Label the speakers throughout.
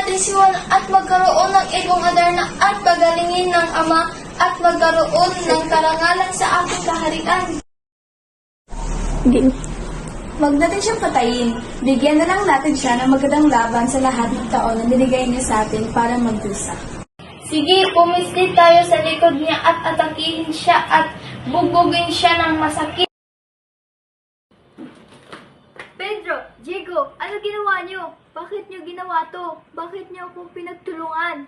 Speaker 1: natin si Juan at magkaroon ng ibong Adarna at pagalingin ng Ama at magkaroon ng karangalan sa ating kaharian.
Speaker 2: Huwag natin siyang patayin. Bigyan na lang natin siya ng magandang laban sa lahat ng taon na binigay niya sa atin para magdusa.
Speaker 1: Sige, pumislit tayo sa likod niya at atakihin siya at bubugin siya ng masakit.
Speaker 3: Pedro, Diego, ano ginawa niyo? Bakit niyo ginawa to? Bakit niyo akong pinagtulungan?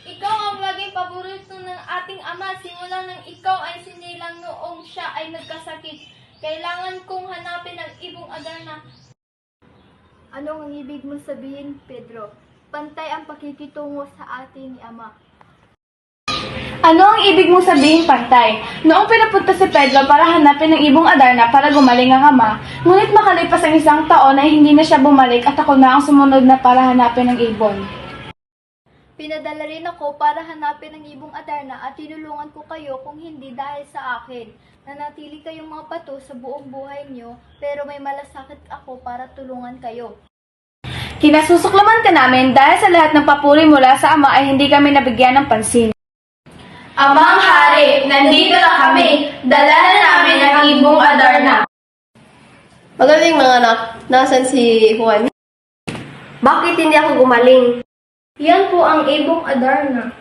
Speaker 1: Ikaw ang laging paborito ng ating Ama simula nang ikaw ay sinilang noong siya ay nagkasakit. Kailangan kong hanapin ang ibong Adarna.
Speaker 3: Anong ang ibig mong sabihin, Pedro? Pantay ang pakikitungo sa atin ni Ama.
Speaker 2: Ano ang ibig mong sabihin, Pantay? Noong pinapunta si Pedro para hanapin ang ibong Adarna para gumaling ang Ama, ngunit makalipas ang isang taon ay hindi na siya bumalik at ako na ang sumunod na para hanapin ang ibon.
Speaker 3: Pinadala rin ako para hanapin ang ibong Adarna at tinulungan ko kayo kung hindi dahil sa akin. Nanatili kayong mga pato sa buong buhay niyo, pero may malasakit ako para tulungan kayo.
Speaker 2: Kinasusuklaman ka namin dahil sa lahat ng papuri mula sa Ama ay hindi kami nabigyan ng pansin.
Speaker 1: Amang Hari, nandito na kami. Dala na namin ang ibong Adarna.
Speaker 4: Magaling mga anak, nasan si Juan? Bakit hindi ako gumaling?
Speaker 1: Yan po ang ibong Adarna.